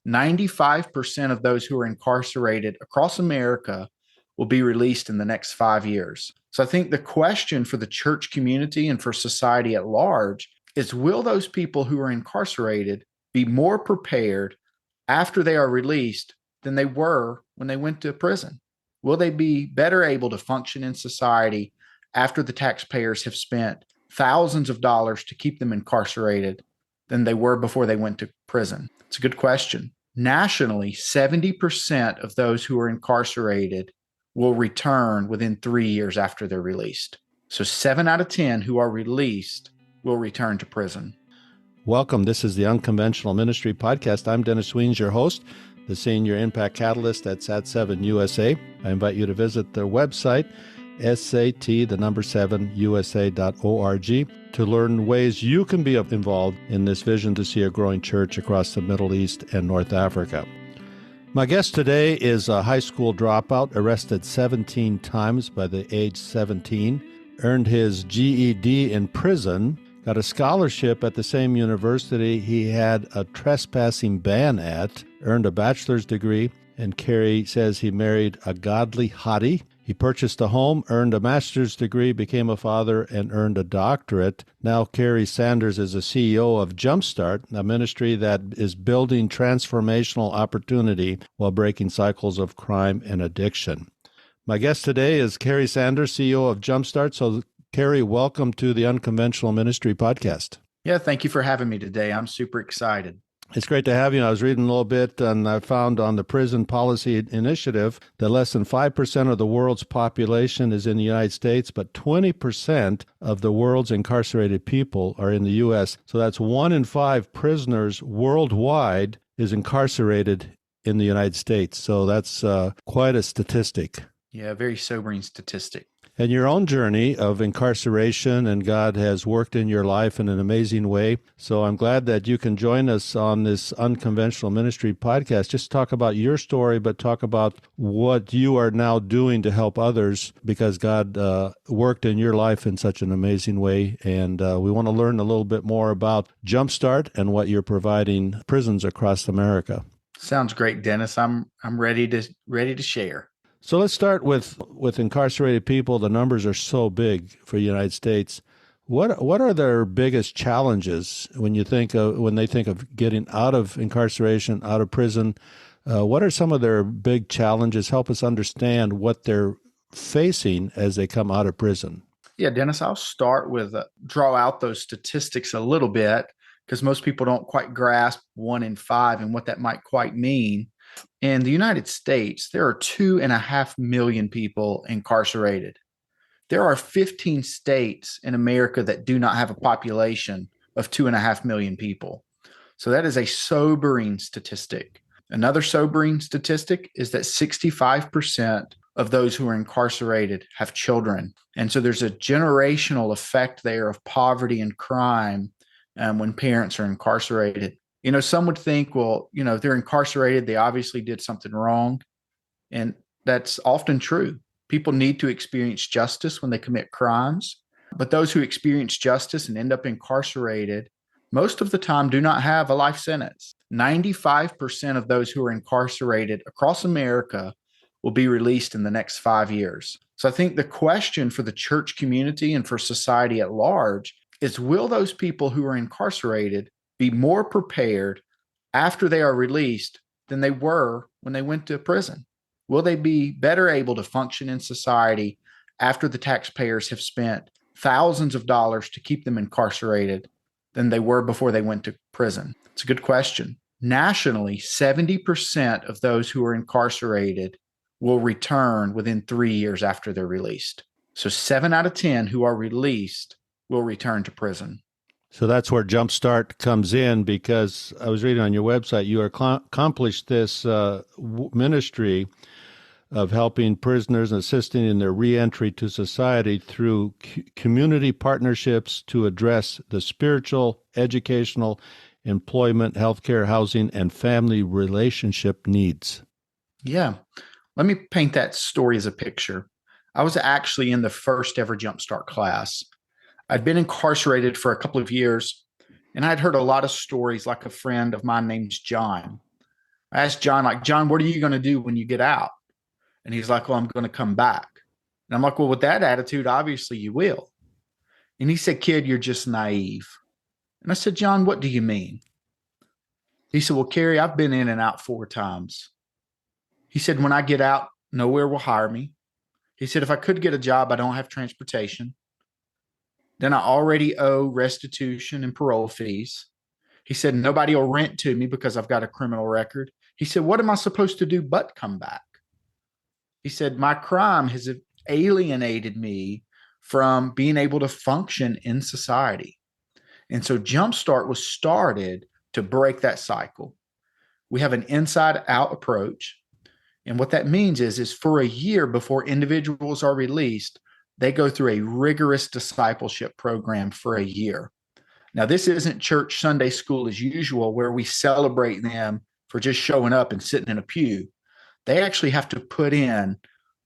95% of those who are incarcerated across America will be released in the next 5 years. So I think the question for the church community and for society at large is, will those people who are incarcerated be more prepared after they are released than they were when they went to prison? Will they be better able to function in society after the taxpayers have spent thousands of dollars to keep them incarcerated than they were before they went to prison? It's a good question. Nationally, 70% of those who are incarcerated will return within 3 years after they're released. So 7 out of 10 who are released will return to prison. Welcome. This is the Unconventional Ministry Podcast. I'm Dennis Weens, your host, the Senior Impact Catalyst at SAT7 USA. I invite you to visit their website, SAT7USA.org, to learn ways you can be involved in this vision to see a growing church across the Middle East and North Africa. My guest today is a high school dropout, arrested 17 times by the age 17, earned his GED in prison, got a scholarship at the same university he had a trespassing ban at, earned a bachelor's degree, and Cary says he married a godly hottie. He purchased a home, earned a master's degree, became a father, and earned a doctorate. Now Cary Sanders is the CEO of Jumpstart, a ministry that is building transformational opportunity while breaking cycles of crime and addiction. My guest today is Cary Sanders, CEO of Jumpstart. So, Cary, welcome to the Unconventional Ministry Podcast. Yeah, thank you for having me today. I'm super excited. It's great to have you. I was reading a little bit, and I found on the Prison Policy Initiative that less than 5% of the world's population is in the United States, but 20% of the world's incarcerated people are in the U.S. So that's 1 in 5 prisoners worldwide is incarcerated in the United States. So that's quite a statistic. Yeah, very sobering statistic. And your own journey of incarceration, and God has worked in your life in an amazing way. So I'm glad that you can join us on this Unconventional Ministry Podcast. Just talk about your story, but talk about what you are now doing to help others, because God worked in your life in such an amazing way. And we want to learn a little bit more about Jumpstart and what you're providing prisons across America. Sounds great, Dennis. I'm ready to share. So let's start with incarcerated people. The numbers are so big for the United States. What are their biggest challenges when they think of getting out of incarceration, out of prison? What are some of their big challenges? Help us understand what they're facing as they come out of prison. Yeah, Dennis, I'll start with draw out those statistics a little bit, because most people don't quite grasp 1 in 5 and what that might quite mean. In the United States, there are 2.5 million people incarcerated. There are 15 states in America that do not have a population of 2.5 million people. So that is a sobering statistic. Another sobering statistic is that 65% of those who are incarcerated have children. And so there's a generational effect there of poverty and crime when parents are incarcerated. Some would think, well, if they're incarcerated, they obviously did something wrong. And that's often true. People need to experience justice when they commit crimes. But those who experience justice and end up incarcerated, most of the time do not have a life sentence. 95% of those who are incarcerated across America will be released in the next 5 years. So I think the question for the church community and for society at large is, will those people who are incarcerated be more prepared after they are released than they were when they went to prison? Will they be better able to function in society after the taxpayers have spent thousands of dollars to keep them incarcerated than they were before they went to prison? It's a good question. Nationally, 70% of those who are incarcerated will return within 3 years after they're released. So 7 out of 10 who are released will return to prison. So that's where Jumpstart comes in, because I was reading on your website, you accomplished this ministry of helping prisoners and assisting in their reentry to society through community partnerships to address the spiritual, educational, employment, healthcare, housing, and family relationship needs. Yeah. Let me paint that story as a picture. I was actually in the first ever Jumpstart class. I'd been incarcerated for a couple of years, and I'd heard a lot of stories, like a friend of mine named John. I asked John, like, John, what are you going to do when you get out? And he's like, well, I'm going to come back. And I'm like, well, with that attitude, obviously you will. And he said, kid, you're just naive. And I said, John, what do you mean? He said, well, Cary, I've been in and out 4 times. He said, when I get out, nowhere will hire me. He said, if I could get a job, I don't have transportation. Then I already owe restitution and parole fees. He said, nobody will rent to me because I've got a criminal record. He said, what am I supposed to do but come back? He said, my crime has alienated me from being able to function in society. And so Jumpstart was started to break that cycle. We have an inside out approach. And what that means is for a year before individuals are released, they go through a rigorous discipleship program for a year. Now, this isn't church Sunday school as usual, where we celebrate them for just showing up and sitting in a pew. They actually have to put in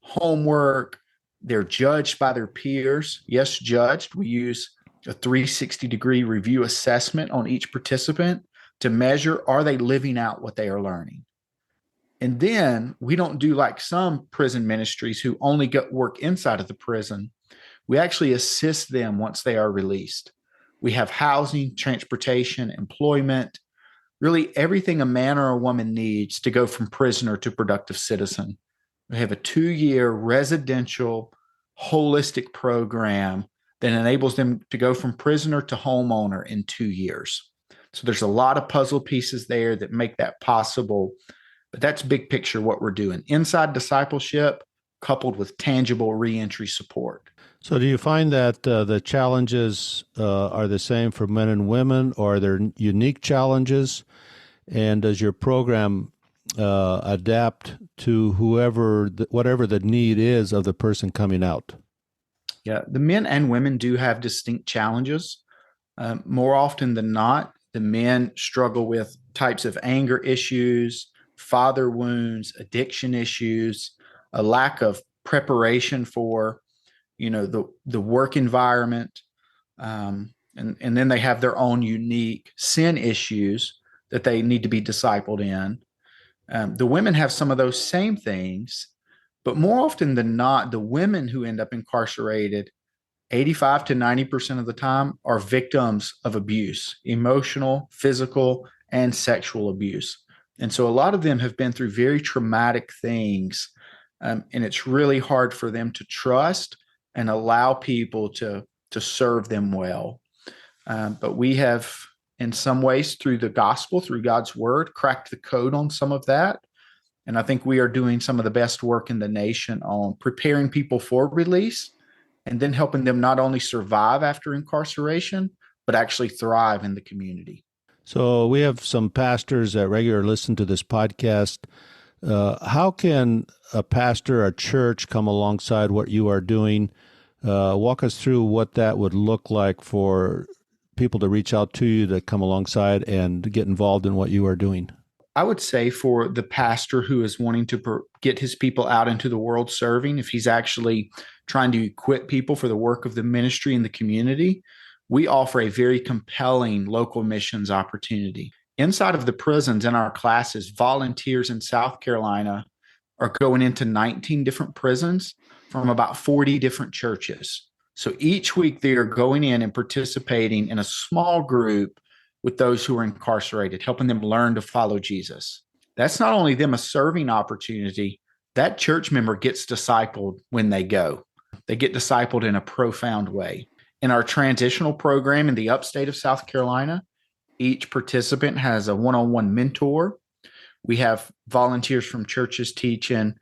homework. They're judged by their peers. Yes, judged. We use a 360-degree review assessment on each participant to measure, are they living out what they are learning? And then we don't do like some prison ministries who only work inside of the prison. We actually assist them once they are released. We have housing, transportation, employment, really everything a man or a woman needs to go from prisoner to productive citizen. We have a 2-year residential, holistic program that enables them to go from prisoner to homeowner in 2 years. So there's a lot of puzzle pieces there that make that possible. But that's big picture what we're doing. Inside discipleship coupled with tangible reentry support. So do you find that the challenges are the same for men and women, or are there unique challenges? And does your program adapt to whatever the need is of the person coming out? Yeah, the men and women do have distinct challenges. More often than not, the men struggle with types of anger issues, father wounds, addiction issues, a lack of preparation for, the work environment, and then they have their own unique sin issues that they need to be discipled in. The women have some of those same things, but more often than not, the women who end up incarcerated, 85 to 90% of the time, are victims of abuse, emotional, physical, and sexual abuse. And so a lot of them have been through very traumatic things, and it's really hard for them to trust and allow people to serve them well. But we have, in some ways, through the gospel, through God's word, cracked the code on some of that. And I think we are doing some of the best work in the nation on preparing people for release and then helping them not only survive after incarceration, but actually thrive in the community. So we have some pastors that regularly listen to this podcast. How can a pastor, a church, come alongside what you are doing? Walk us through what that would look like for people to reach out to you, to come alongside and get involved in what you are doing. I would say for the pastor who is wanting to get his people out into the world serving, if he's actually trying to equip people for the work of the ministry in the community, we offer a very compelling local missions opportunity. Inside of the prisons in our classes, volunteers in South Carolina are going into 19 different prisons from about 40 different churches. So each week they are going in and participating in a small group with those who are incarcerated, helping them learn to follow Jesus. That's not only them a serving opportunity, that church member gets discipled when they go. They get discipled in a profound way. In our transitional program in the upstate of South Carolina, each participant has a one-on-one mentor. We have volunteers from churches teaching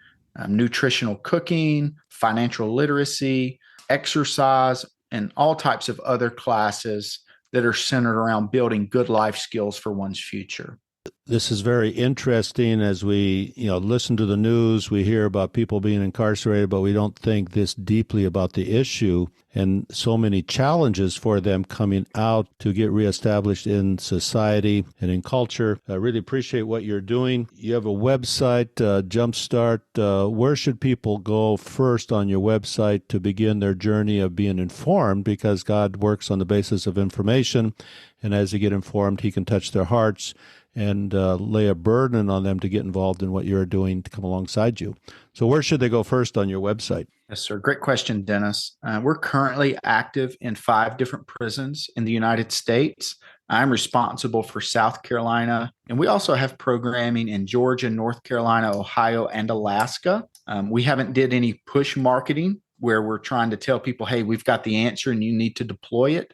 nutritional cooking, financial literacy, exercise, and all types of other classes that are centered around building good life skills for one's future. This is very interesting. As we, listen to the news, we hear about people being incarcerated, but we don't think this deeply about the issue and so many challenges for them coming out to get reestablished in society and in culture. I really appreciate what you're doing. You have a website, Jumpstart. Where should people go first on your website to begin their journey of being informed? Because God works on the basis of information, and as they get informed, He can touch their hearts and lay a burden on them to get involved in what you're doing to come alongside you. So where should they go first on your website? Yes, sir. Great question, Dennis. We're currently active in 5 different prisons in the United States. I'm responsible for South Carolina, and we also have programming in Georgia, North Carolina, Ohio, and Alaska. We haven't did any push marketing where we're trying to tell people, hey, we've got the answer and you need to deploy it.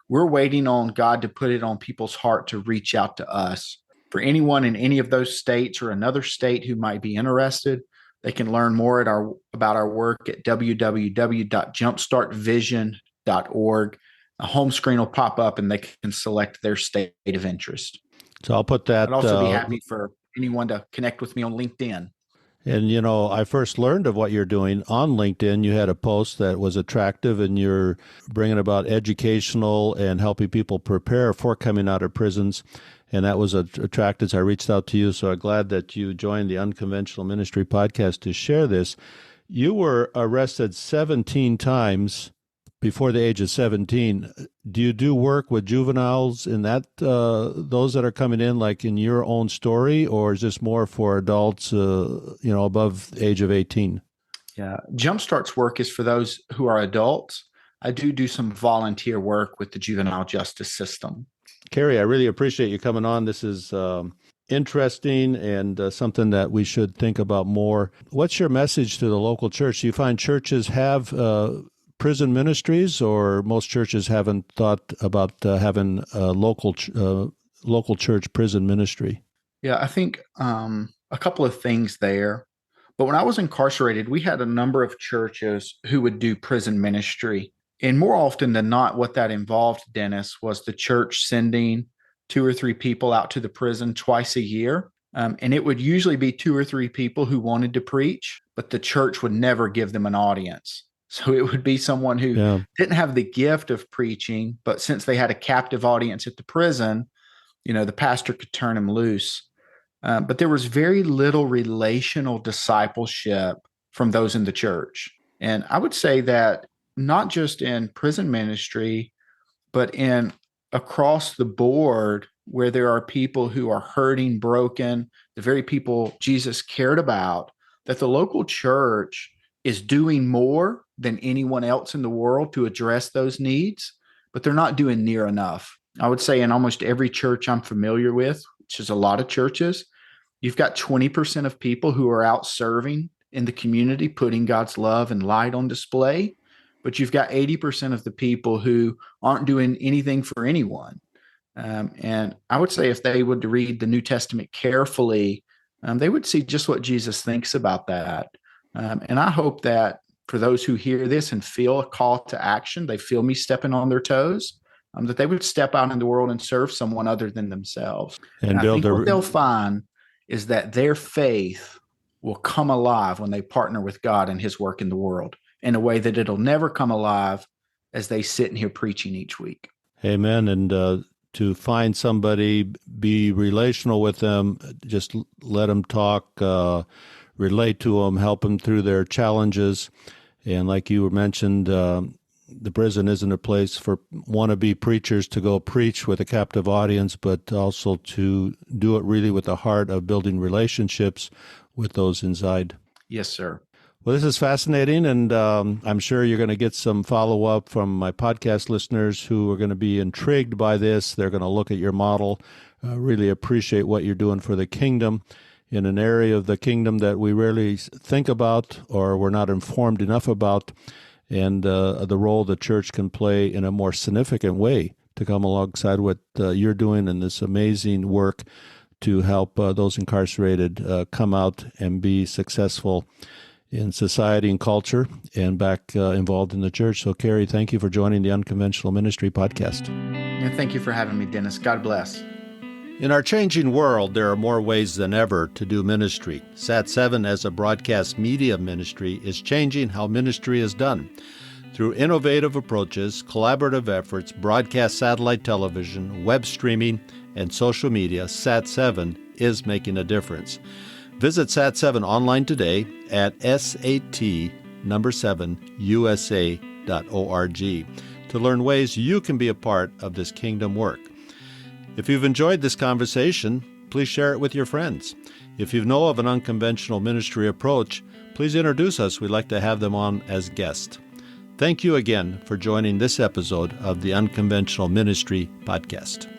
We're waiting on God to put it on people's heart to reach out to us. For anyone in any of those states or another state who might be interested, they can learn more about our work at www.jumpstartvision.org. A home screen will pop up and they can select their state of interest. So I'll put that. I'd also be happy for anyone to connect with me on LinkedIn. And, I first learned of what you're doing on LinkedIn. You had a post that was attractive, and you're bringing about educational and helping people prepare for coming out of prisons. And that was attractive. So I reached out to you. So I'm glad that you joined the Unconventional Ministry podcast to share this. You were arrested 17 times before the age of 17. Do you do work with juveniles in that, those that are coming in, like in your own story, or is this more for adults, above the age of 18? Yeah. Jumpstart's work is for those who are adults. I do some volunteer work with the juvenile justice system. Cary, I really appreciate you coming on. This is interesting and something that we should think about more. What's your message to the local church? Do you find churches have prison ministries, or most churches haven't thought about having a local church prison ministry? Yeah, I think a couple of things there. But when I was incarcerated, we had a number of churches who would do prison ministry. And more often than not, what that involved, Dennis, was the church sending 2 or 3 people out to the prison twice a year. And it would usually be 2 or 3 people who wanted to preach, but the church would never give them an audience. So it would be someone who didn't have the gift of preaching, but since they had a captive audience at the prison, the pastor could turn them loose. But there was very little relational discipleship from those in the church. And I would say that not just in prison ministry, but in across the board where there are people who are hurting, broken, the very people Jesus cared about, that the local church is doing more than anyone else in the world to address those needs, but they're not doing near enough. I would say in almost every church I'm familiar with, which is a lot of churches, you've got 20% of people who are out serving in the community, putting God's love and light on display, but you've got 80% of the people who aren't doing anything for anyone. And I would say if they would read the New Testament carefully, they would see just what Jesus thinks about that. And I hope that for those who hear this and feel a call to action, they feel me stepping on their toes, that they would step out in the world and serve someone other than themselves. And I think what they'll find is that their faith will come alive when they partner with God and his work in the world in a way that it'll never come alive as they sit in here preaching each week. Amen. And to find somebody, be relational with them, just let them talk, relate to them, help them through their challenges. And like you mentioned, the prison isn't a place for wannabe preachers to go preach with a captive audience, but also to do it really with the heart of building relationships with those inside. Yes, sir. Well, this is fascinating, and I'm sure you're going to get some follow-up from my podcast listeners who are going to be intrigued by this. They're going to look at your model, really appreciate what you're doing for the kingdom in an area of the kingdom that we rarely think about or we're not informed enough about, and the role the church can play in a more significant way to come alongside what you're doing in this amazing work to help those incarcerated come out and be successful in society and culture and back involved in the church. So, Cary, thank you for joining the Unconventional Ministry podcast. And thank you for having me, Dennis. God bless. In our changing world, there are more ways than ever to do ministry. Sat7 as a broadcast media ministry is changing how ministry is done. Through innovative approaches, collaborative efforts, broadcast satellite television, web streaming, and social media, Sat7 is making a difference. Visit Sat7 online today at sat7usa.org to learn ways you can be a part of this kingdom work. If you've enjoyed this conversation, please share it with your friends. If you know of an unconventional ministry approach, please introduce us. We'd like to have them on as guests. Thank you again for joining this episode of the Unconventional Ministry Podcast.